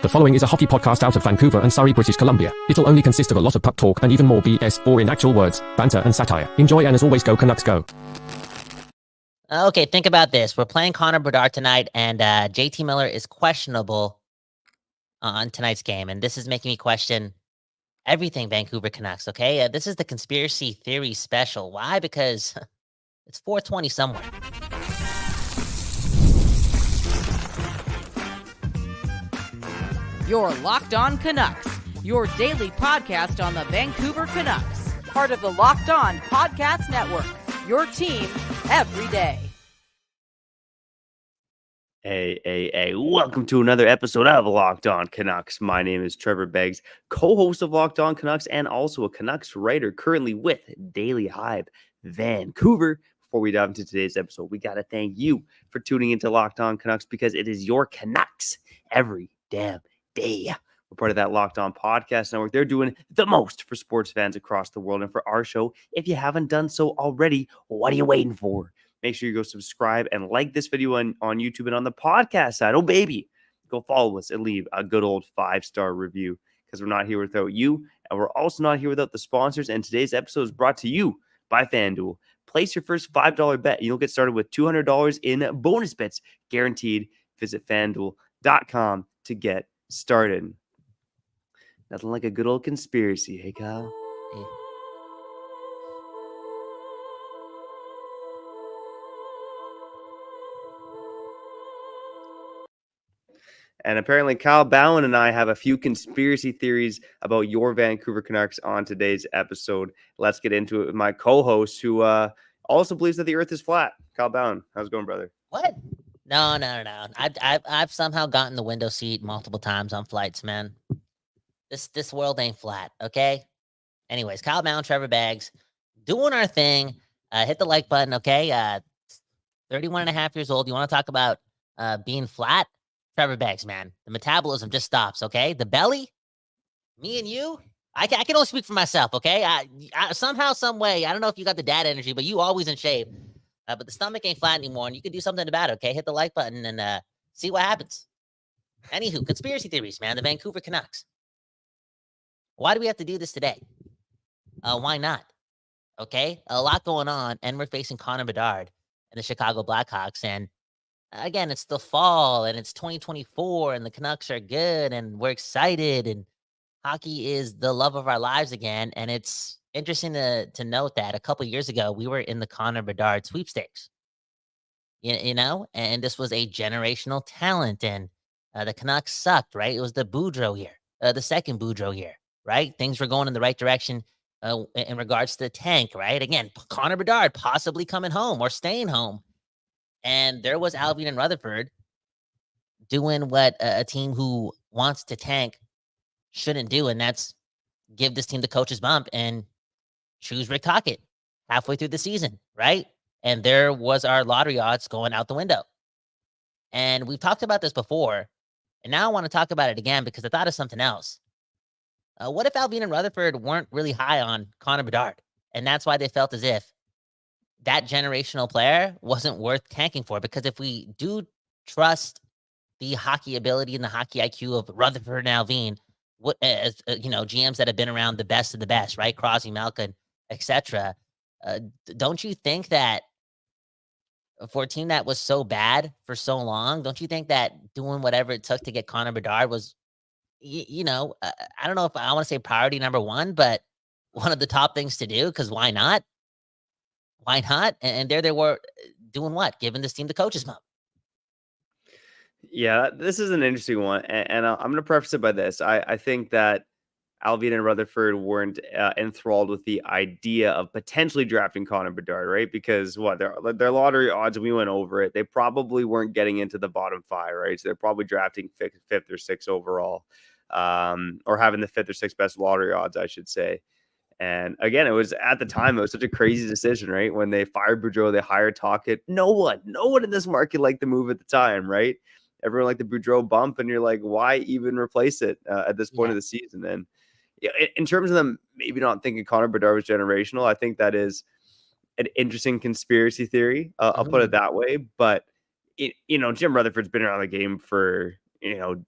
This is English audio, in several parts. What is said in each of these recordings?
The following is a hockey podcast out of Vancouver and Surrey, British Columbia. It'll only consist of a lot of puck talk and even more BS, or in actual words, banter and satire. Enjoy, and as always, go Canucks go. Okay, think about this. We're playing Connor Bedard tonight, and JT Miller is questionable on tonight's game, and this is making me question everything Vancouver Canucks, okay? This is the conspiracy theory special. Why? Because it's 420 somewhere. You're Locked On Canucks, your daily podcast on the Vancouver Canucks, part of the Locked On Podcast Network, your team every day. Hey, welcome to another episode of Locked On Canucks. My name is Trevor Beggs, co-host of Locked On Canucks and also a Canucks writer currently with Daily Hive Vancouver. Before we dive into today's episode, we got to thank you for tuning into Locked On Canucks because it is your Canucks every damn day. We're part of that Locked On Podcast Network. They're doing the most for sports fans across the world. And for our show, if you haven't done so already, what are you waiting for? Make sure you go subscribe and like this video on YouTube and on the podcast side. Oh, baby, go follow us and leave a good old 5-star review because we're not here without you. And we're also not here without the sponsors. And today's episode is brought to you by FanDuel. Place your first $5 bet. You'll get started with $200 in bonus bets guaranteed. Visit FanDuel.com to get started. Nothing like a good old conspiracy, hey, Kyle? Hey. And apparently Kyle Bowen and I have a few conspiracy theories about your Vancouver Canucks on today's episode. Let's get into it with my co-host who also believes that the earth is flat. Kyle Bowen, how's it going, brother? What? No. I've somehow gotten the window seat multiple times on flights, man. This world ain't flat, okay? Anyways, Kyle Bowen, Trevor Beggs, doing our thing. Hit the like button, okay? 31 and a half years old. You want to talk about being flat? Trevor Beggs, man. The metabolism just stops, okay? The belly, me and you, I can only speak for myself, okay? I somehow, some way, I don't know if you got the dad energy, but you always in shape. But the stomach ain't flat anymore, and you can do something about it, okay? Hit the like button and see what happens. Anywho, conspiracy theories, man. The Vancouver Canucks. Why do we have to do this today? Why not? Okay? A lot going on, and we're facing Connor Bedard and the Chicago Blackhawks, and again, it's the fall, and it's 2024, and the Canucks are good, and we're excited, and hockey is the love of our lives again, and it's interesting to note that a couple years ago, we were in the Connor Bedard sweepstakes, you know, and this was a generational talent, and the Canucks sucked, right? It was the Boudreau year, the second Boudreau year, right? Things were going in the right direction in regards to the tank, right? Again, Connor Bedard possibly coming home or staying home. And there was Alvin and Rutherford doing what a team who wants to tank shouldn't do, and that's give this team the coach's bump and choose Rick Tocchet halfway through the season, right? And there was our lottery odds going out the window. And we've talked about this before, and now I want to talk about it again because I thought of something else. What if Alvin and Rutherford weren't really high on Connor Bedard, and that's why they felt as if that generational player wasn't worth tanking for? Because if we do trust the hockey ability and the hockey IQ of Rutherford and Alvin, as GMs that have been around the best of the best, right? Crosby, Malkin, etc. Don't you think that for a team that was so bad for so long, don't you think that doing whatever it took to get Connor Bedard was, I don't know if I want to say priority number one, but one of the top things to do? Because why not? Why not? And there they were doing what? Giving this team the coach's bump. Yeah, this is an interesting one. And I'm going to preface it by this. I think that Alvin and Rutherford weren't enthralled with the idea of potentially drafting Connor Bedard, right? Because their lottery odds, we went over it. They probably weren't getting into the bottom 5, right? So they're probably drafting fifth or sixth overall, or having the 5th or 6th best lottery odds, I should say. And again, it was at the time, it was such a crazy decision, right? When they fired Boudreau, they hired Tocchet. No one in this market liked the move at the time, right? Everyone liked the Boudreau bump, and you're like, why even replace it at this point of the season? And yeah, in terms of them maybe not thinking Connor Bedard was generational, I think that is an interesting conspiracy theory. I'll put it that way. But Jim Rutherford's been around the game for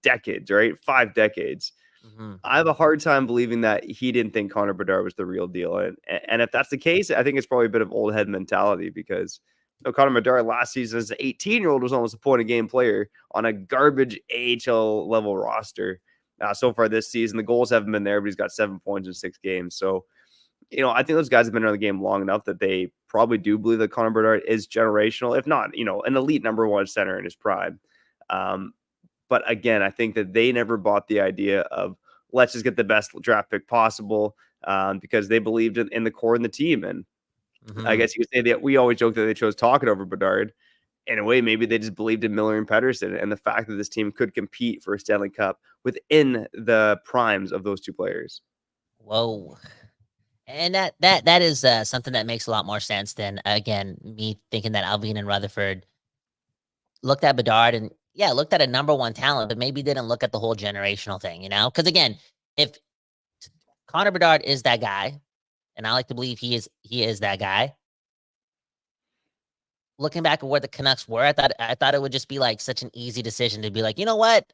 decades, right? 5 decades. Mm-hmm. I have a hard time believing that he didn't think Connor Bedard was the real deal. And if that's the case, I think it's probably a bit of old head mentality because Connor Bedard last season as an 18-year-old was almost a point a game player on a garbage AHL level roster. So far this season, the goals haven't been there, but he's got 7 points in 6 games. So, I think those guys have been around the game long enough that they probably do believe that Connor Bedard is generational, if not, an elite number 1 center in his prime. But again, I think that they never bought the idea of let's just get the best draft pick possible because they believed in the core and the team. And I guess you could say that we always joke that they chose Tocchet over Bedard. In a way, maybe they just believed in Miller and Pettersson and the fact that this team could compete for a Stanley Cup within the primes of those 2 players. Whoa. And that is something that makes a lot more sense than, again, me thinking that Allvin and Rutherford looked at Bedard and, looked at a number 1 talent, but maybe didn't look at the whole generational thing, Because, again, if Connor Bedard is that guy, and I like to believe he is that guy, looking back at where the Canucks were, I thought it would just be like such an easy decision to be like, you know what,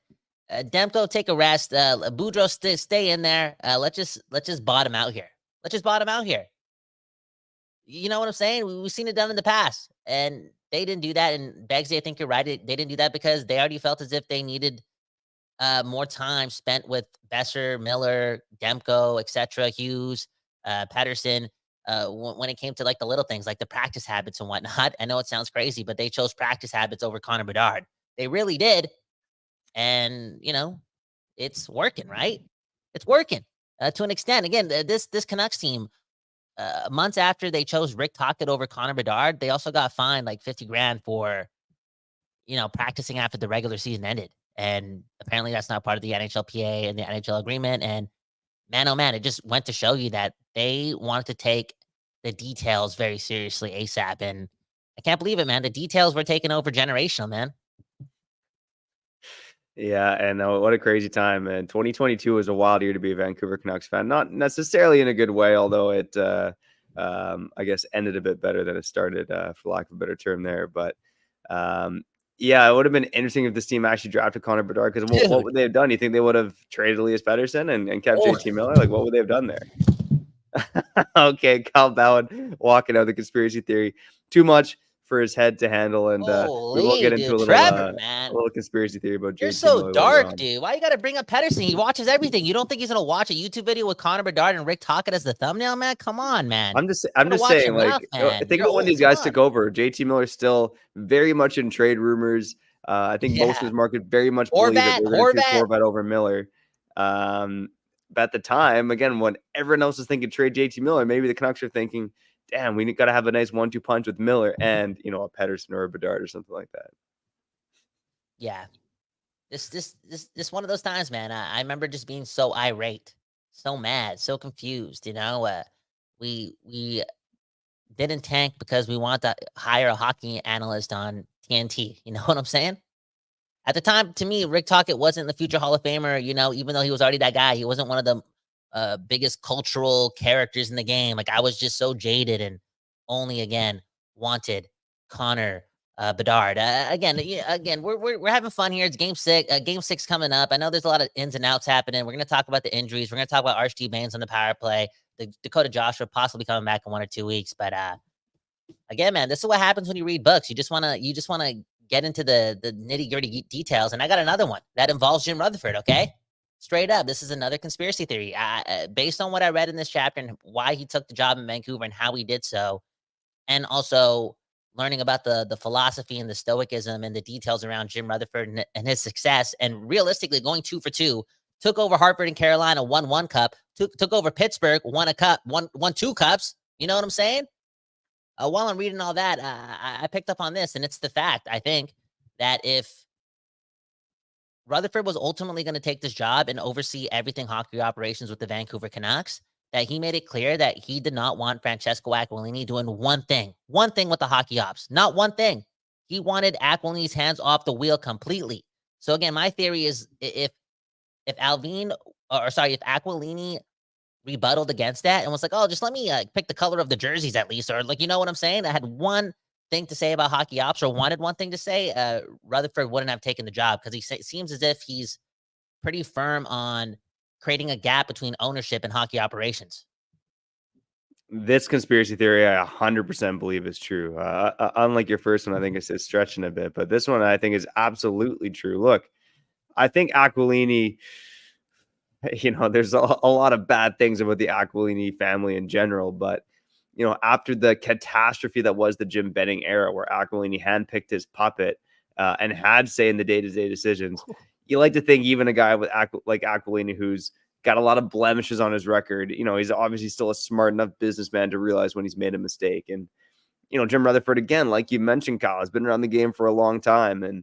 Demko, take a rest. Boudreaux, stay in there. Let's just bottom out here. Let's just bottom out here. You know what I'm saying? We've seen it done in the past, and they didn't do that. And Begsy, I think you're right. They didn't do that because they already felt as if they needed more time spent with Besser, Miller, Demko, etc., Hughes, Pettersson. When it came to like the little things, like the practice habits and whatnot. I know it sounds crazy, but they chose practice habits over Connor Bedard. They really did. And, it's working, right? It's working to an extent. Again, this Canucks team, months after they chose Rick Tocchet over Connor Bedard, they also got fined like $50,000 for, practicing after the regular season ended. And apparently that's not part of the NHLPA and the NHL agreement. And man, oh man, it just went to show you that they wanted to take the details very seriously ASAP. And I can't believe it, man. The details were taken over generational, man. Yeah, and what a crazy time, man. 2022 was a wild year to be a Vancouver Canucks fan. Not necessarily in a good way, although it, I guess, ended a bit better than it started, for lack of a better term there. But, yeah, it would have been interesting if this team actually drafted Connor Bedard, because what would they have done? You think they would have traded Elias Pettersson and kept JT Miller? Like, what would they have done there? Okay, Kyle Bowen walking out the conspiracy theory. Too much for his head to handle, and we won't get into a little conspiracy theory about JT You're so Miller dark, dude. Why you got to bring up Pettersson? He watches everything. You don't think he's gonna watch a YouTube video with Connor Bedard and Rick Tocchet as the thumbnail, man? Come on, man. I'm just saying, like, think about when these guys took over. JT Miller's still very much in trade rumors. I think most of his market very much believe that they're going to choose Horvat over Miller. But at the time, again, when everyone else is thinking trade JT Miller, maybe the Canucks are thinking, damn, we got to have a nice 1-2 punch with Miller and, a Pettersson or a Bedard or something like that. Yeah. This one of those times, man. I remember just being so irate, so mad, so confused, we didn't tank because we want to hire a hockey analyst on TNT. You know what I'm saying? At the time, to me, Rick Tocchet wasn't the future Hall of Famer, even though he was already that guy. He wasn't one of the biggest cultural characters in the game. Like, I was just so jaded and only, again, wanted Connor Bedard. Again, we're having fun here. It's game 6 coming up. I know there's a lot of ins and outs happening. We're going to talk about the injuries. We're going to talk about Archie Bains on the power play. The Dakota Joshua possibly coming back in 1 or 2 weeks. But again, man, this is what happens when you read books. You just want to get into the nitty-gritty details. And I got another one that involves Jim Rutherford, okay? Straight up, this is another conspiracy theory. Based on what I read in this chapter and why he took the job in Vancouver and how he did so, and also learning about the philosophy and the stoicism and the details around Jim Rutherford and his success, and realistically going 2 for 2, took over Hartford and Carolina, won 1 cup, took over Pittsburgh, won a cup, won 2 cups. You know what I'm saying? While I'm reading all that, I picked up on this, and it's the fact, I think, that if Rutherford was ultimately going to take this job and oversee everything hockey operations with the Vancouver Canucks, that he made it clear that he did not want Francesco Aquilini doing one thing with the hockey ops. Not one thing. He wanted Aquilini's hands off the wheel completely. So again, my theory is if Aquilini rebutted against that and was like, oh, just let me pick the color of the jerseys at least, or like, you know what I'm saying? I had one thing to say about hockey ops or wanted one thing to say, Rutherford wouldn't have taken the job because seems as if he's pretty firm on creating a gap between ownership and hockey operations. This conspiracy theory, I 100% believe is true. Unlike your first one, I think it's stretching a bit, but this one I think is absolutely true. Look, I think Aquilini, there's a lot of bad things about the Aquilini family in general, but after the catastrophe that was the Jim Benning era, where Aquilini handpicked his puppet and had say in the day-to-day decisions, you like to think even a guy with like Aquilini, who's got a lot of blemishes on his record, he's obviously still a smart enough businessman to realize when he's made a mistake. And Jim Rutherford, again, like you mentioned, Kyle, has been around the game for a long time, and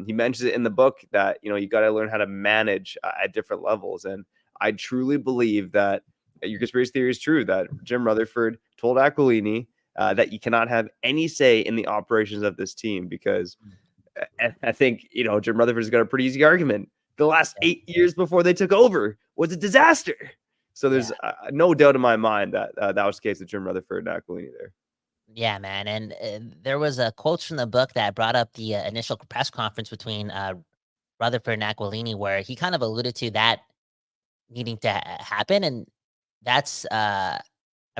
he mentions it in the book that you got to learn how to manage at different levels. And I truly believe that your conspiracy theory is true, that Jim Rutherford told Aquilini that you cannot have any say in the operations of this team, because I think Jim Rutherford's got a pretty easy argument. The last 8 years before they took over was a disaster. So there's no doubt in my mind that that was the case with Jim Rutherford and Aquilini there. Yeah, man. And there was a quote from the book that brought up the initial press conference between Rutherford and Aquilini, where he kind of alluded to that needing to happen. And that's a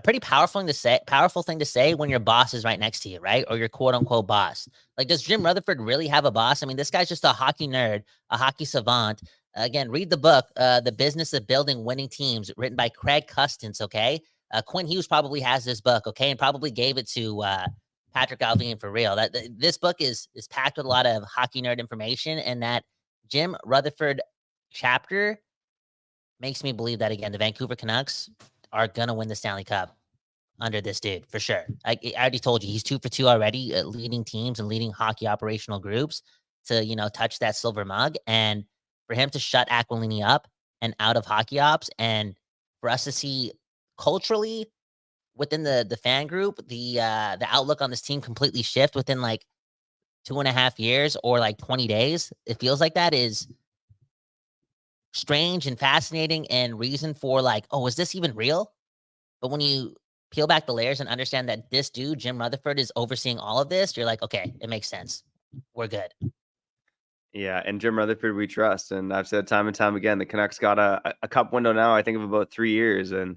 pretty powerful thing to say when your boss is right next to you, right? Or your quote unquote boss. Like, does Jim Rutherford really have a boss? I mean, this guy's just a hockey nerd, a hockey savant. Again, read the book, The Business of Building Winning Teams, written by Craig Custance, okay? Quinn Hughes probably has this book, okay, and probably gave it to Patrick Alvin for real. This book is packed with a lot of hockey nerd information, and that Jim Rutherford chapter makes me believe that, again, the Vancouver Canucks are going to win the Stanley Cup under this dude, for sure. I already told you, he's 2 for 2 already, leading teams and leading hockey operational groups to, touch that silver mug. And for him to shut Aquilini up and out of hockey ops, and for us to see culturally within the fan group, the outlook on this team completely shift within like 2.5 years or like 20 days. It feels like that is strange and fascinating, and reason for like, oh, is this even real? But when you peel back the layers and understand that this dude, Jim Rutherford, is overseeing all of this, you're like, okay, it makes sense. We're good. Yeah, and Jim Rutherford we trust. And I've said time and time again, the Canucks got a cup window now, I think, of about 3 years. And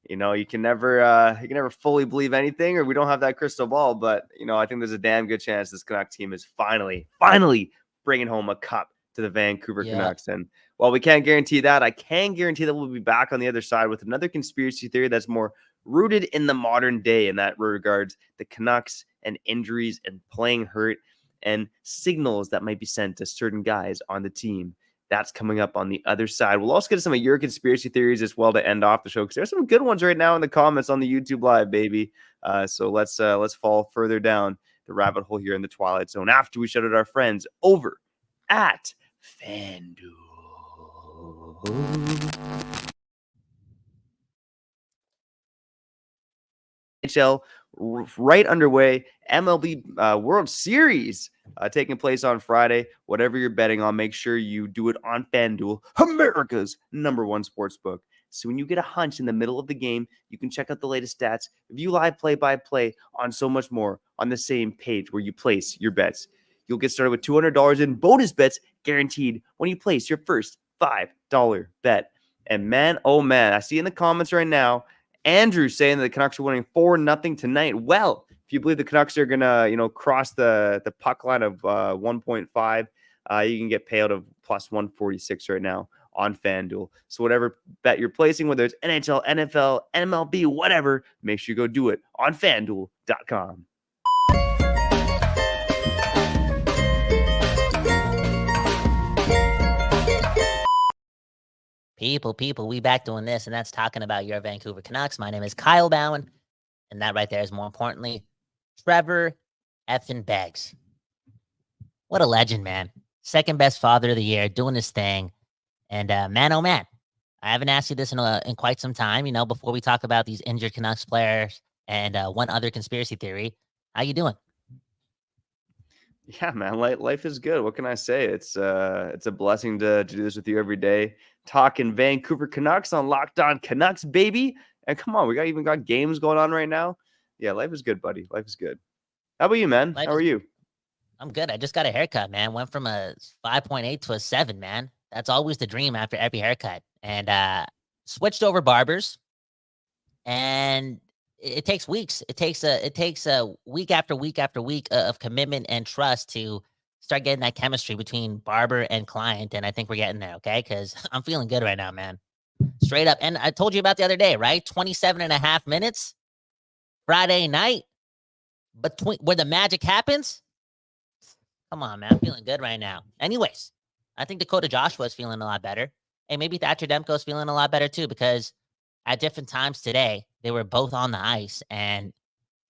you can never fully believe anything, or we don't have that crystal ball. But I think there's a damn good chance this Canucks team is finally bringing home a cup to the Vancouver Canucks. And while we can't guarantee that, I can guarantee that we'll be back on the other side with another conspiracy theory that's more rooted in the modern day, in that regards the Canucks and injuries and playing hurt and signals that might be sent to certain guys on the team. That's coming up on the other side. We'll also get to some of your conspiracy theories as well to end off the show, because there's some good ones right now in the comments on the YouTube Live, baby. So let's fall further down the rabbit hole here in the Twilight Zone after we shout out our friends over at FanDuel. NHL right underway. MLB World Series taking place on Friday. Whatever you're betting on, make sure you do it on FanDuel, America's #1 sportsbook. So when you get a hunch in the middle of the game, you can check out the latest stats, view live play-by-play, on so much more on the same page where you place your bets. You'll get started with $200 in bonus bets guaranteed when you place your first $5 bet. And man, oh man, I see in the comments right now, Andrew saying that the Canucks are winning 4-0 tonight. Well, if you believe the Canucks are gonna, cross the puck line of 1.5, you can get payout of plus 146 right now on FanDuel. So whatever bet you're placing, whether it's NHL, NFL, MLB, whatever, make sure you go do it on FanDuel.com. People, we back doing this, and that's talking about your Vancouver Canucks. My name is Kyle Bowen, and that right there is, more importantly, Trevor effing Beggs. What a legend, man. Second best father of the year, doing his thing. And man, oh man, I haven't asked you this in quite some time, before we talk about these injured Canucks players and one other conspiracy theory. How you doing? Yeah, man, life is good. What can I say? It's a blessing to do this with you every day. Talking Vancouver Canucks on Locked On Canucks, baby. And come on, we even got games going on right now. Yeah, life is good, buddy. Life is good. How about you, man? Life How are is you? I'm good. I just got a haircut, man. Went from a 5.8 to a 7, man. That's always the dream after every haircut. And switched over barbers, and it takes weeks. It takes a week after week after week of commitment and trust to start getting that chemistry between barber and client. And I think we're getting there, okay? Because I'm feeling good right now, man. Straight up. And I told you about the other day, right? 27 and a half minutes Friday night, between where the magic happens. Come on, man. I'm feeling good right now. Anyways, I think Dakota Joshua is feeling a lot better. Hey, maybe Thatcher Demko is feeling a lot better too, because at different times today, they were both on the ice. And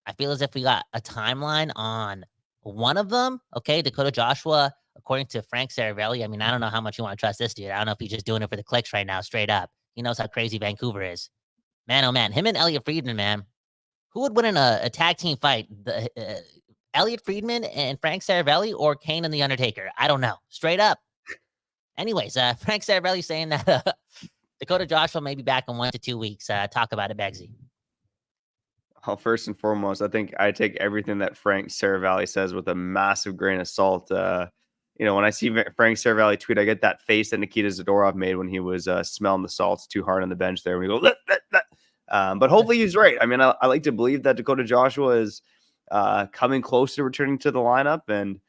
I feel as if we got a timeline on one of them. Okay, Dakota Joshua, according to Frank Saravelli. I mean, I don't know how much you want to trust this dude. I don't know if he's just doing it for the clicks right now, straight up. He knows how crazy Vancouver is. Man, oh man. Him and Elliot Friedman, man. Who would win in a tag team fight? Elliot Friedman and Frank Saravelli, or Kane and The Undertaker? I don't know. Straight up. Anyways, Frank Saravelli saying that Dakota Joshua may be back in 1 to 2 weeks. Talk about it, Begsy. Well, first and foremost, I think I take everything that Frank Saravalli says with a massive grain of salt. When I see Frank Saravalli tweet, I get that face that Nikita Zadorov made when he was smelling the salts too hard on the bench there. We go, but hopefully he's right. I mean, I like to believe that Dakota Joshua is coming close to returning to the lineup. And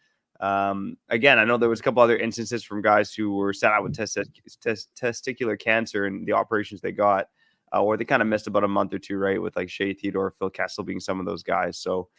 again, I know there was a couple other instances from guys who were set out with testicular cancer and the operations they got, or they kind of missed about a month or two, right? With like Shea Theodore, Phil Kessel being some of those guys. So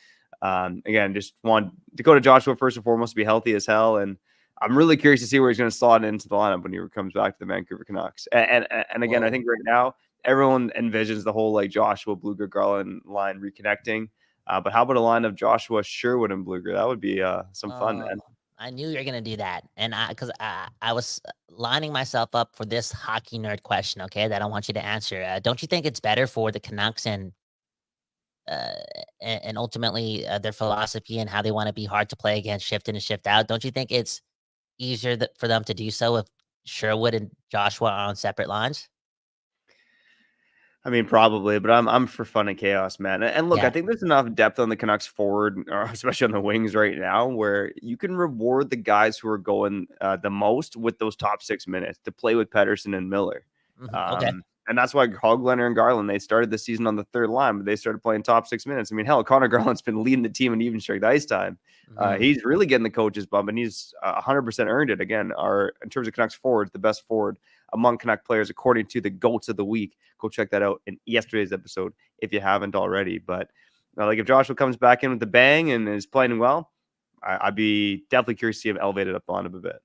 again, just want Dakota Joshua first and foremost to be healthy as hell. And I'm really curious to see where he's going to slot into the lineup when he comes back to the Vancouver Canucks. And again, Whoa. I think right now everyone envisions the whole like Joshua, Bluger, Garland line reconnecting. But how about a line of Joshua, Sherwood, and Bluger? That would be some fun, man. I knew you were gonna do that, and because I was lining myself up for this hockey nerd question, okay, that I want you to answer. Don't you think it's better for the Canucks and ultimately their philosophy and how they want to be hard to play against, shift in and shift out? Don't you think it's easier for them to do so if Sherwood and Joshua are on separate lines? I mean, probably, but I'm for fun and chaos, man. And look, Yeah. I think there's enough depth on the Canucks forward, or especially on the wings right now, where you can reward the guys who are going the most with those top 6 minutes to play with Pettersson and Miller. Okay. And that's why Hoglander and Garland, they started the season on the third line, but they started playing top 6 minutes. I mean, hell, Connor Garland's been leading the team in even strength ice time. He's really getting the coaches bump, and he's 100% earned it. Again, in terms of Canucks forwards, the best forward among Canuck players, according to the GOATs of the week. Go check that out in yesterday's episode if you haven't already. But like if Joshua comes back in with the bang and is playing well, I'd be definitely curious to see him elevated up the lineup a bit.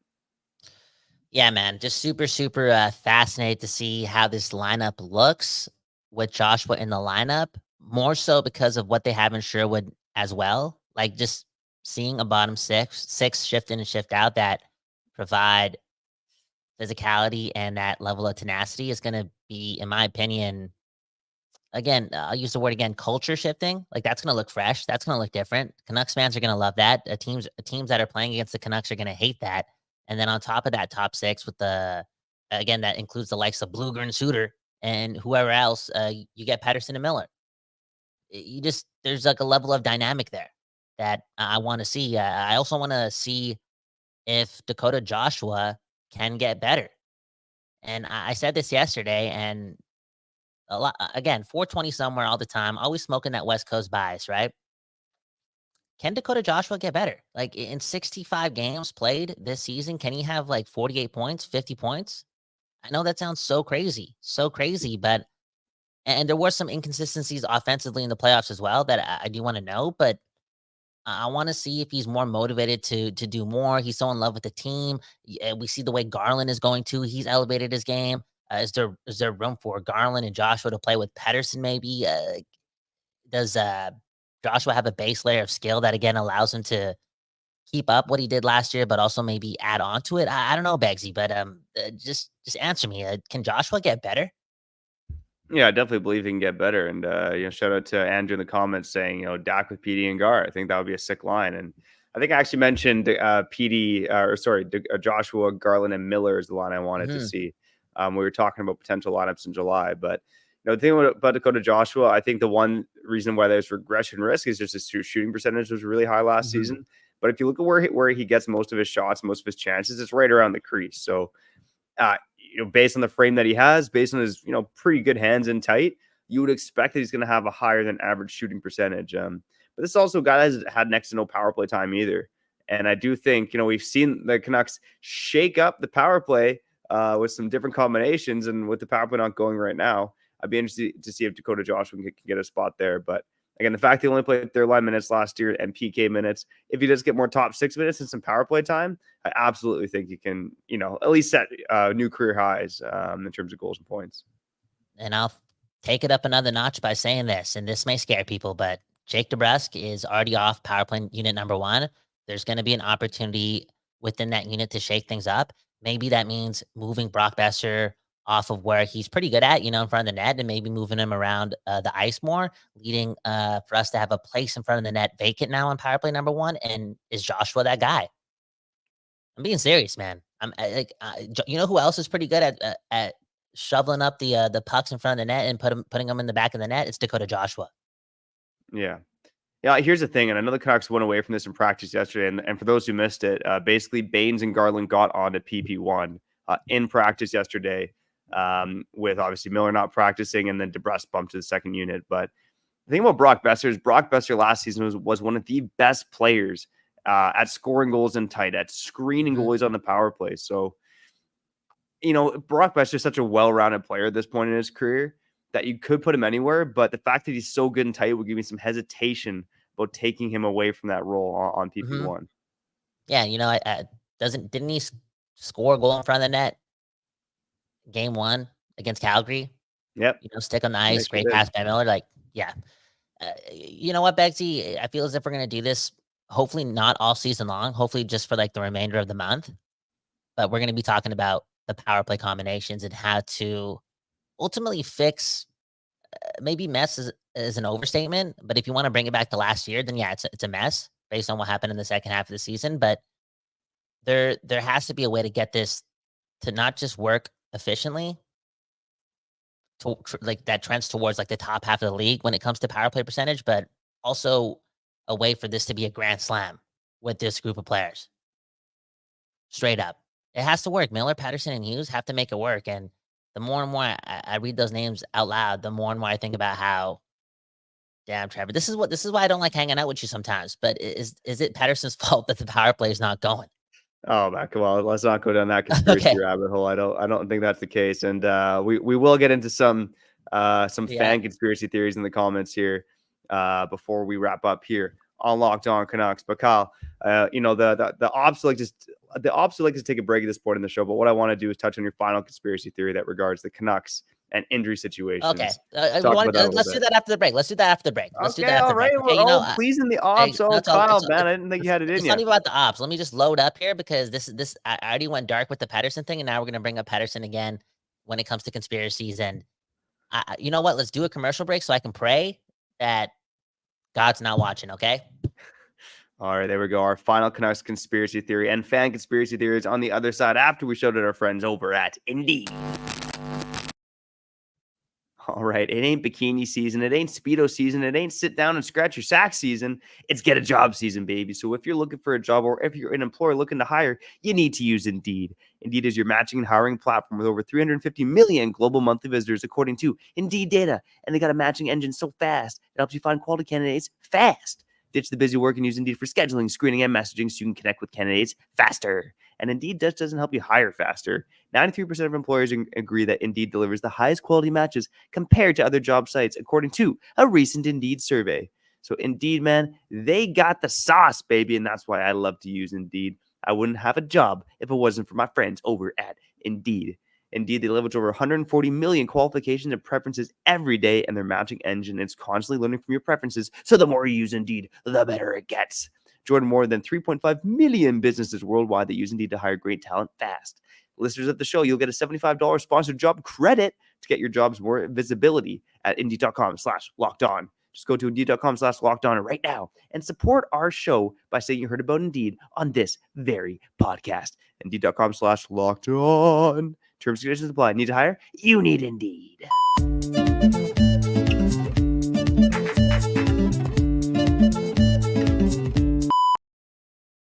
Yeah, man, just super fascinated to see how this lineup looks with Joshua in the lineup. More so because of what they have in Sherwood as well. Like just seeing a bottom six shift in and shift out that provide physicality and that level of tenacity is going to be, in my opinion, again, I'll use the word again, culture shifting. Like that's going to look fresh. That's going to look different. Canucks fans are going to love that. Teams that are playing against the Canucks are going to hate that. And then on top of that, top 6 with again, that includes the likes of Bluger and Suter and whoever else, you get Pettersson and Miller. There's like a level of dynamic there that I want to see. I also want to see if Dakota Joshua can get better. And I said this yesterday, and a lot again, 420 somewhere all the time, always smoking that West Coast bias, right? Can Dakota Joshua get better? Like in 65 games played this season, can he have like 48 points, 50 points? I know that sounds so crazy, but and there were some inconsistencies offensively in the playoffs as well that I do want to know, but I want to see if he's more motivated to do more. He's so in love with the team. We see the way Garland is going too. He's elevated his game. Is there room for Garland and Joshua to play with Pettersson maybe? Does Joshua have a base layer of skill that again allows him to keep up what he did last year, but also maybe add on to it? I don't know, Begsy, but just answer me. Can Joshua get better? Yeah, I definitely believe he can get better. And shout out to Andrew in the comments saying, Dak with PD and Gar. I think that would be a sick line. And I think I actually mentioned Joshua, Garland, and Miller is the line I wanted to see. We were talking about potential lineups in July, but the thing about Dakota Joshua, I think the one reason why there's regression risk is just his shooting percentage was really high last season. But if you look at where he gets most of his shots, most of his chances, it's right around the crease. So, based on the frame that he has, based on his, pretty good hands in tight, you would expect that he's going to have a higher than average shooting percentage. But this is also a guy that has had next to no power play time either. And I do think, we've seen the Canucks shake up the power play with some different combinations, and with the power play not going right now, I'd be interested to see if Dakota Joshua can get a spot there. But again, the fact he only played third line minutes last year and PK minutes, if he does get more top 6 minutes and some power play time, I absolutely think he can, at least set new career highs in terms of goals and points. And I'll take it up another notch by saying this, and this may scare people, but Jake DeBrusk is already off power play unit number 1. There's going to be an opportunity within that unit to shake things up. Maybe that means moving Brock Besser off of where he's pretty good at, in front of the net, and maybe moving him around the ice more, leading for us to have a place in front of the net vacant now on power play number 1. And is Joshua that guy? I'm being serious, man. You know who else is pretty good at shoveling up the pucks in front of the net and putting them in the back of the net? It's Dakota Joshua. Yeah. Yeah, here's the thing, and I know the Canucks went away from this in practice yesterday, and for those who missed it, basically Baines and Garland got on to PP1 in practice yesterday, with obviously Miller not practicing, and then DeBrusk bumped to the second unit. But the thing about Brock Besser is Brock Besser last season was one of the best players at scoring goals in tight, at screening goalies on the power play. So, Brock Besser is such a well-rounded player at this point in his career that you could put him anywhere, but the fact that he's so good and tight would give me some hesitation about taking him away from that role on PP1. Yeah, didn't he score a goal in front of the net game 1 against Calgary? Yep. Stick on the ice, great pass by Miller. You know what, Begsy? I feel as if we're going to do this, hopefully not all season long, hopefully just for the remainder of the month. But we're going to be talking about the power play combinations and how to ultimately fix, maybe mess is an overstatement, but if you want to bring it back to last year, then yeah, it's a mess based on what happened in the second half of the season. But there has to be a way to get this to not just work efficiently, that trends towards the top half of the league when it comes to power play percentage, but also a way for this to be a grand slam with this group of players. Straight up, it has to work. Miller, Patterson, and Hughes have to make it work. And the more and more I read those names out loud, the more and more I think about how, damn, Trevor, this is why I don't like hanging out with you sometimes. But is it Patterson's fault that the power play is not going? Oh, man, come on, let's not go down that conspiracy rabbit hole. I don't think that's the case, and we will get into some fan conspiracy theories in the comments here before we wrap up here on Locked On Canucks. But Kyle, the ops like to take a break at this point in the show. But what I want to do is touch on your final conspiracy theory that regards the Canucks and injury situations. Okay, let's do that after the break. Let's do that after the break. We're pleasing the ops. Kyle, man, I didn't think you had it in you. It's not even about the ops. Let me just load up here because this I already went dark with the Patterson thing, and now we're gonna bring up Patterson again when it comes to conspiracies. And you know what? Let's do a commercial break so I can pray that God's not watching. Okay. All right, there we go. Our final Canucks conspiracy theory and fan conspiracy theories on the other side after we showed it our friends over at Indeed. All right, it ain't bikini season. It ain't Speedo season. It ain't sit down and scratch your sack season. It's get a job season, baby. So if you're looking for a job or if you're an employer looking to hire, you need to use Indeed. Indeed is your matching and hiring platform with over 350 million global monthly visitors, according to Indeed data. And they got a matching engine so fast, it helps you find quality candidates fast. Ditch the busy work and use Indeed for scheduling, screening, and messaging so you can connect with candidates faster. And Indeed just doesn't help you hire faster. 93% of employers agree that Indeed delivers the highest quality matches compared to other job sites, according to a recent Indeed survey. So Indeed, man, they got the sauce, baby, and that's why I love to use Indeed. I wouldn't have a job if it wasn't for my friends over at Indeed. Indeed, they leverage over 140 million qualifications and preferences every day, and their matching engine is constantly learning from your preferences. So the more you use Indeed, the better it gets. Join more than 3.5 million businesses worldwide that use Indeed to hire great talent fast. Listeners of the show, you'll get a $75 sponsored job credit to get your jobs more visibility at Indeed.com/lockedon. Just go to Indeed.com/lockedon right now and support our show by saying you heard about Indeed on this very podcast. Indeed.com/lockedon. Terms and conditions apply. Need to hire? You need Indeed.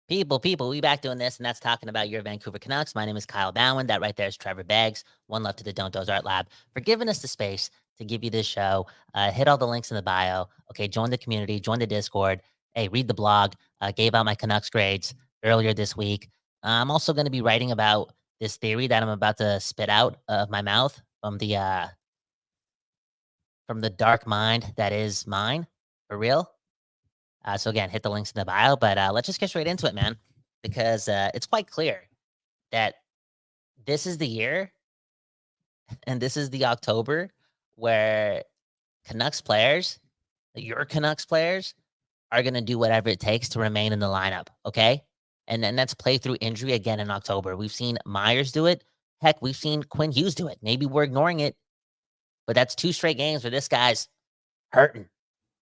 People, we back doing this, and that's talking about your Vancouver Canucks. My name is Kyle Bowen. That right there is Trevor Beggs. One love to the Don't Doze Art Lab for giving us the space to give you this show. Hit all the links in the bio. Okay, join the community, join the Discord. Hey, read the blog. Gave out my Canucks grades earlier this week. I'm also going to be writing about this theory that I'm about to spit out of my mouth from the dark mind that is mine, for real. So again, hit the links in the bio, but let's just get straight into it, man, because it's quite clear that this is the year and this is the October where Canucks players, your Canucks players, are going to do whatever it takes to remain in the lineup, okay? And then that's play through injury again in October. We've seen Myers do it. Heck, we've seen Quinn Hughes do it. Maybe we're ignoring it, but that's 2 straight games where this guy's hurting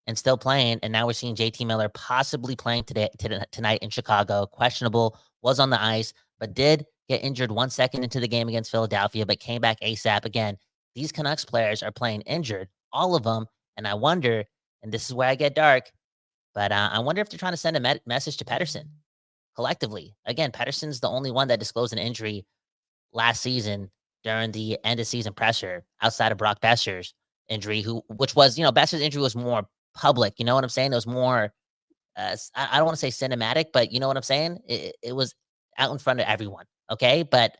and still playing. And now we're seeing JT Miller possibly playing tonight in Chicago. Questionable, was on the ice, but did get injured 1 second into the game against Philadelphia, but came back ASAP. Again, these Canucks players are playing injured, all of them. And I wonder, and this is where I get dark, but I wonder if they're trying to send a message to Pettersson collectively. Again, Pettersson's the only one that disclosed an injury last season during the end of season presser outside of Brock Besser's injury, which was, Besser's injury was more public. You know what I'm saying? It was more, I don't want to say cinematic, but you know what I'm saying? It was out in front of everyone. Okay. But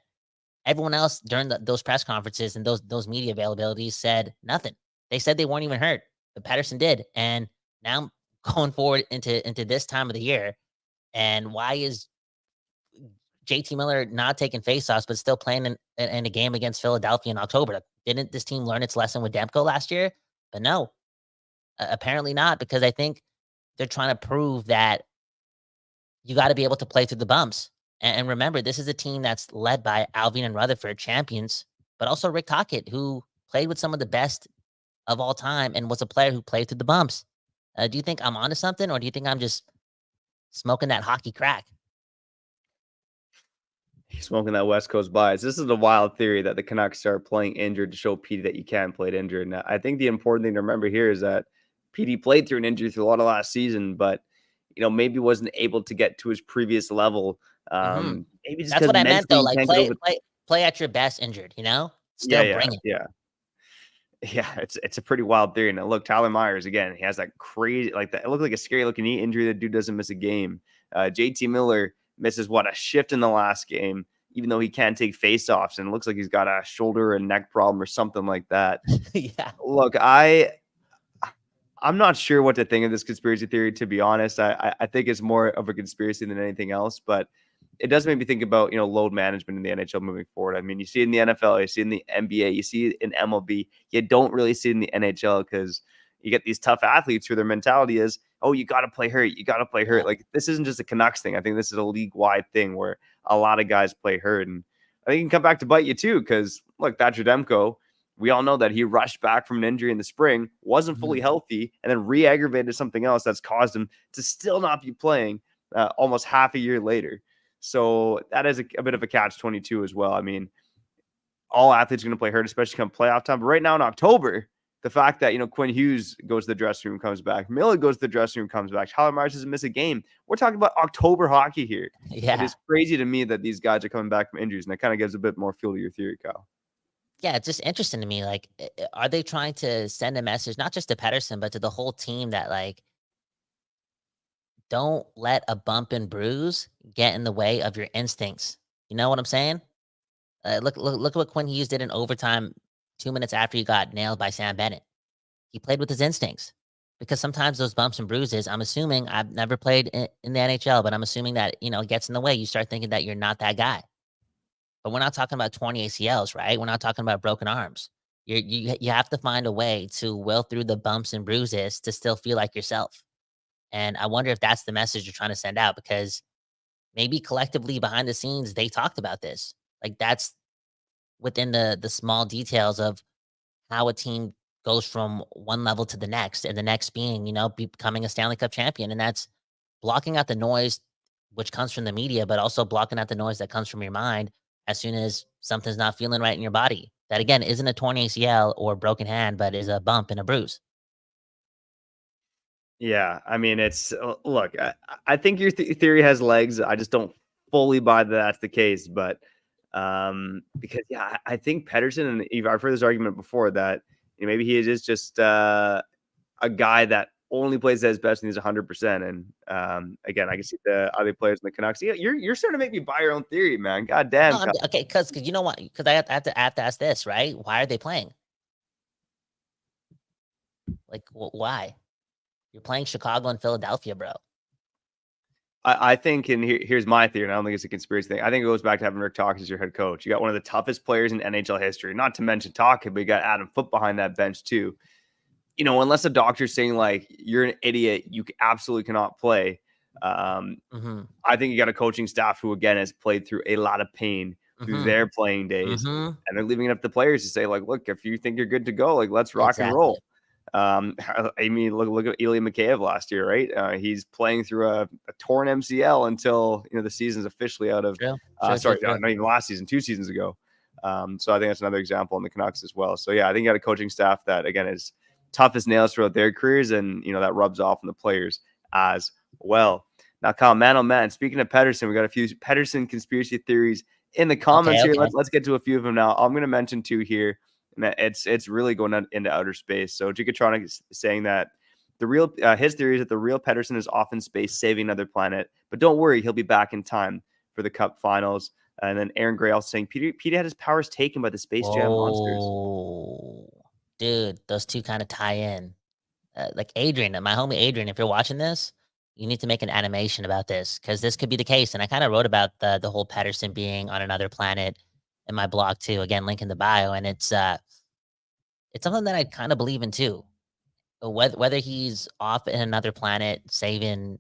everyone else during those press conferences and those media availabilities said nothing. They said they weren't even hurt, but Pettersson did. And now going forward into this time of the year, and why is JT Miller not taking faceoffs, but still playing in a game against Philadelphia in October? Didn't this team learn its lesson with Demko last year? But no, apparently not, because I think they're trying to prove that you got to be able to play through the bumps. And remember, this is a team that's led by Alvin and Rutherford, champions, but also Rick Tocchet, who played with some of the best of all time and was a player who played through the bumps. Do you think I'm onto something, or do you think I'm just smoking that hockey crack? He's smoking that West Coast bias. This is a wild theory that the Canucks are playing injured to show PD that you can play injured. And I think the important thing to remember here is that PD played through an injury through a lot of last season, but maybe wasn't able to get to his previous level. Maybe just that's what I meant, though. Like play at your best injured. Still bring it. Yeah, it's a pretty wild theory. And look, Tyler Myers again. He has that crazy, it looked like a scary looking knee injury. That dude doesn't miss a game. JT Miller misses a shift in the last game, even though he can't take faceoffs, and it looks like he's got a shoulder and neck problem or something like that. Yeah. Look, I'm not sure what to think of this conspiracy theory, to be honest. I think it's more of a conspiracy than anything else, but it does make me think about, load management in the NHL moving forward. I mean, you see it in the NFL, you see it in the NBA, you see it in MLB. You don't really see it in the NHL because you get these tough athletes who their mentality is, oh, you got to play hurt. You got to play hurt. Like, this isn't just a Canucks thing. I think this is a league-wide thing where a lot of guys play hurt. And I think it can come back to bite you too, because, look, Thatcher Demko, we all know that he rushed back from an injury in the spring, wasn't fully healthy, and then re-aggravated something else that's caused him to still not be playing almost half a year later. So that is a bit of a catch-22 as well. I mean, all athletes are going to play hurt, especially come playoff time. But right now in October, the fact that, Quinn Hughes goes to the dressing room, comes back. Miller goes to the dressing room, comes back. Tyler Myers doesn't miss a game. We're talking about October hockey here. Yeah. It is crazy to me that these guys are coming back from injuries, and that kind of gives a bit more fuel to your theory, Kyle. Yeah, it's just interesting to me. Like, are they trying to send a message, not just to Pettersson, but to the whole team that, like, don't let a bump and bruise get in the way of your instincts? You know what I'm saying? Look at what Quinn Hughes did in overtime 2 minutes after he got nailed by Sam Bennett. He played with his instincts, because sometimes those bumps and bruises, I'm assuming, I've never played in the NHL, but I'm assuming that, it gets in the way. You start thinking that you're not that guy. But we're not talking about 20 ACLs, right? We're not talking about broken arms. You have to find a way to will through the bumps and bruises to still feel like yourself. And I wonder if that's the message you're trying to send out, because maybe collectively behind the scenes, they talked about this. Like, that's within the small details of how a team goes from one level to the next, and the next being, becoming a Stanley Cup champion. And that's blocking out the noise, which comes from the media, but also blocking out the noise that comes from your mind as soon as something's not feeling right in your body. That, again, isn't a torn ACL or broken hand, but is a bump and a bruise. Yeah, I mean, it's look. I think your theory has legs. I just don't fully buy that that's the case. But because yeah, I think Pedersen and Eve, I've heard this argument before that maybe he is just a guy that only plays at his best when he's 100%. And again, I can see the other players in the Canucks. Yeah, you're starting to make me buy your own theory, man. God damn. No, okay, because you know what? Because I have to ask this, right? Why are they playing? Like, why? You're playing Chicago and Philadelphia, bro. I think, and here's my theory, and I don't think it's a conspiracy thing. I think it goes back to having Rick Tocchet as your head coach. You got one of the toughest players in NHL history, not to mention Tocchet, but you got Adam Foote behind that bench too. Unless a doctor's saying like you're an idiot, you absolutely cannot play. I think you got a coaching staff who again has played through a lot of pain through their playing days, and they're leaving it up to players to say like, look, if you think you're good to go, like let's rock and roll. I mean, look at Ilya Mikheyev last year, right? He's playing through a torn MCL until the season's officially out of. Not even last season, 2 seasons ago. So I think that's another example in the Canucks as well. So yeah, I think you got a coaching staff that again is tough as nails throughout their careers, and that rubs off on the players as well. Now, Kyle, man, oh man, speaking of Pedersen, we got a few Pedersen conspiracy theories in the comments here. Let's get to a few of them now. I'm going to mention 2 here. And it's really going into outer space. So Gigatronic is saying that his theory is that the real Pedersen is off in space saving another planet, but don't worry, he'll be back in time for the Cup Finals. And then Aaron Gray also saying Peter had his powers taken by the Space Jam monsters. Dude, those two kind of tie in. Like Adrian, my homie Adrian, if you're watching this, you need to make an animation about this because this could be the case. And I kind of wrote about the whole Pedersen being on another planet in my blog too. Again, link in the bio, and it's something that I kind of believe in too. Whether he's off in another planet saving,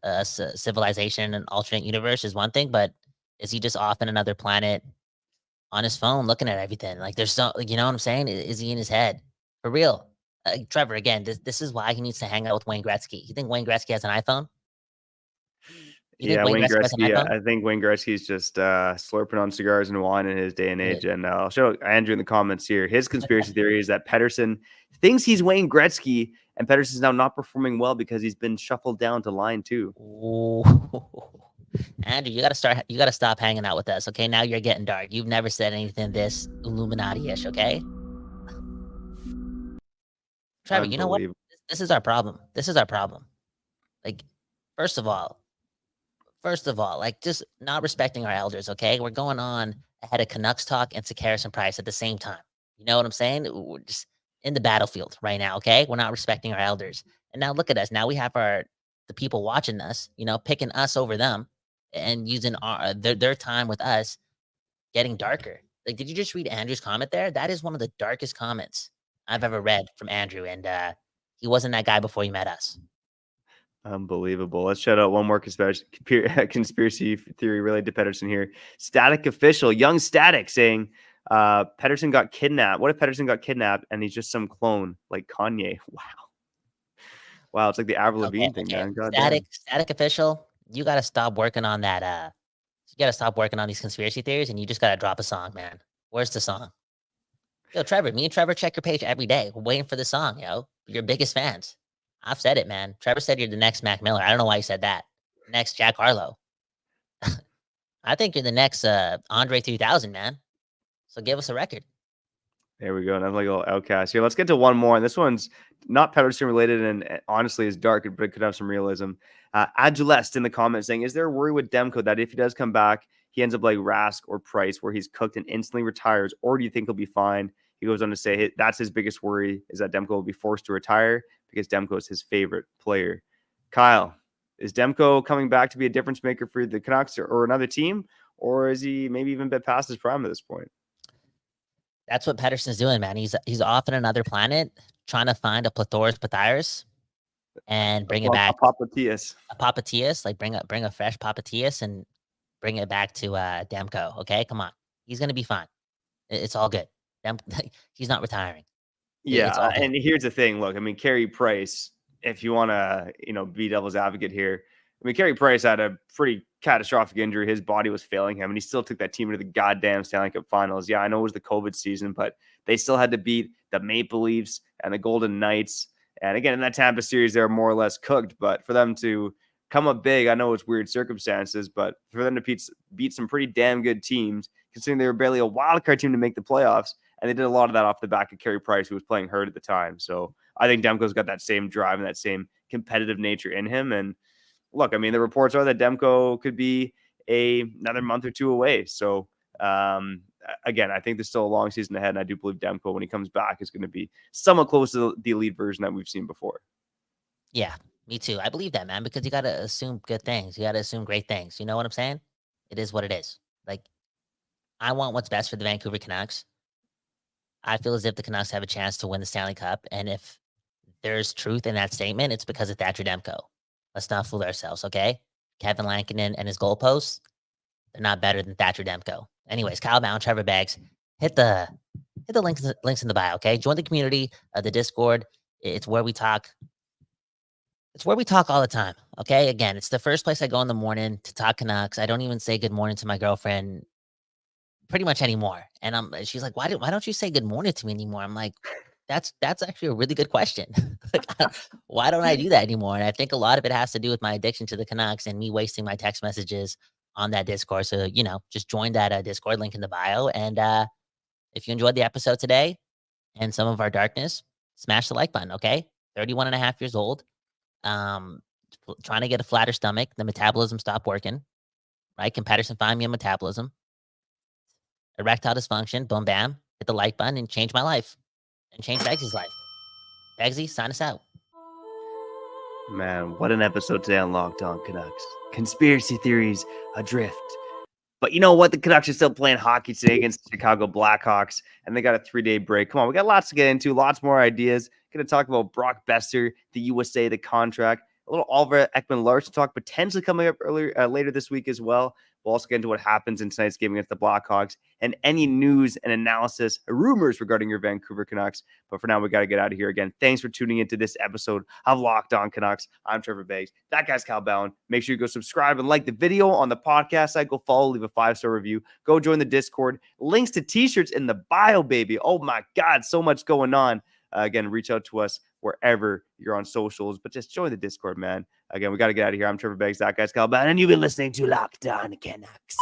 a civilization, an alternate universe is one thing, but is he just off in another planet on his phone looking at everything? Like there's so, you know what I'm saying? Is he in his head for real? Trevor, again, this is why he needs to hang out with Wayne Gretzky. You think Wayne Gretzky has an iPhone? Wayne Gretzky. I think Wayne Gretzky's just slurping on cigars and wine in his day and age. And I'll show Andrew in the comments here. His conspiracy theory is that Pedersen thinks he's Wayne Gretzky, and Pedersen's now not performing well because he's been shuffled down to line 2. Ooh. Andrew, you gotta stop hanging out with us, okay? Now you're getting dark. You've never said anything this Illuminati-ish, okay? Trevor, you know what? This is our problem. Like, first of all, like just not respecting our elders, okay? We're going on ahead of Canucks talk and Sakaris and Price at the same time. You know what I'm saying? We're just in the battlefield right now, okay? We're not respecting our elders. And now look at us. Now we have the people watching us, picking us over them and using their time with us getting darker. Like, did you just read Andrew's comment there? That is one of the darkest comments I've ever read from Andrew. And he wasn't that guy before he met us. Unbelievable. Let's shout out one more conspiracy theory related to Pedersen here. Static official, young Static, saying Pedersen got kidnapped. What if Pedersen got kidnapped and he's just some clone like Kanye? Wow, it's like the Avril Lavigne thing, man. God Static official, you got to stop working on that. You got to stop working on these conspiracy theories, and you just got to drop a song, man. Where's the song? Yo, Trevor, me and Trevor check your page every day. We're waiting for the song, yo. Your biggest fans. I've said it, man. Trevor said you're the next Mac Miller. I don't know why you said that. Next Jack Harlow. I think you're the next Andre 3000, man. So give us a record. There we go. Another little outcast here. Let's get to one more. And this one's not Pedersen related and honestly is dark, but it could have some realism. Adulest in the comments saying, is there a worry with Demko that if he does come back, he ends up like Rask or Price where he's cooked and instantly retires? Or do you think he'll be fine? He goes on to say that's his biggest worry is that Demko will be forced to retire because Demko is his favorite player. Kyle, is Demko coming back to be a difference maker for the Canucks or another team? Or is he maybe even a bit past his prime at this point? That's what Pedersen's doing, man. He's off on another planet trying to find a Plethorus Pathias and bring it back. A Papatias, like bring a fresh Papatias and bring it back to Demko. Okay, come on. He's going to be fine. It's all good. He's not retiring. Yeah, and here's the thing. Look, I mean, Carey Price, if you want to, be devil's advocate here, I mean, Carey Price had a pretty catastrophic injury. His body was failing him, and he still took that team to the goddamn Stanley Cup Finals. Yeah, I know it was the COVID season, but they still had to beat the Maple Leafs and the Golden Knights And again, in that Tampa series, they're more or less cooked. But for them to come up big, I know it's weird circumstances, but for them to beat some pretty damn good teams, considering they were barely a wild card team to make the playoffs, and they did a lot of that off the back of Carey Price, who was playing hurt at the time. So I think Demko's got that same drive and that same competitive nature in him. And look, I mean, the reports are that Demko could be another month or two away. So again, I think there's still a long season ahead, and I do believe Demko, when he comes back, is going to be somewhat close to the elite version that we've seen before. Yeah, me too. I believe that, man, because you got to assume good things. You got to assume great things. You know what I'm saying? It is what it is. Like, I want what's best for the Vancouver Canucks. I feel as if the Canucks have a chance to win the Stanley Cup. And if there's truth in that statement, it's because of Thatcher Demko. Let's not fool ourselves, okay? Kevin Lankinen and his goalposts, they're not better than Thatcher Demko. Anyways, Kyle Bound, Trevor Beggs, hit the links in the bio, okay? Join the community, the Discord. It's where we talk. It's where we talk all the time, okay? Again, it's the first place I go in the morning to talk Canucks. I don't even say good morning to my girlfriend pretty much anymore. And she's like, why don't you say good morning to me anymore? I'm like, that's actually a really good question. Like, why don't I do that anymore? And I think a lot of it has to do with my addiction to the Canucks and me wasting my text messages on that Discord. So, just join that Discord link in the bio. And if you enjoyed the episode today and some of our darkness, smash the like button, okay? 31 and a half years old. Trying to get a flatter stomach. The metabolism stopped working, right? Can Patterson find me a metabolism? Erectile dysfunction, boom, bam. Hit the like button and change my life. And change Beggs' life. Beggsy, sign us out. Man, what an episode today on Locked On Canucks. Conspiracy theories adrift. But you know what? The Canucks are still playing hockey today against the Chicago Blackhawks, and they got a 3-day break. Come on, we got lots to get into, lots more ideas. Going to talk about Brock Besser, the USA, the contract, a little Oliver Ekman-Larsson talk potentially coming up later this week as well. We'll also get into what happens in tonight's game against the Blackhawks and any news and analysis, rumors regarding your Vancouver Canucks. But for now, we got to get out of here again. Thanks for tuning into this episode of Locked On Canucks. I'm Trevor Beggs. That guy's Kyle Bound. Make sure you go subscribe and like the video on the podcast site. Go follow, leave a 5-star review. Go join the Discord. Links to t-shirts in the bio, baby. Oh my God, so much going on. Again, reach out to us wherever you're on socials, but just join the Discord, man. Again, we got to get out of here. I'm Trevor Beggs. That guy's Kyle Bound, and you've been listening to Locked On Canucks.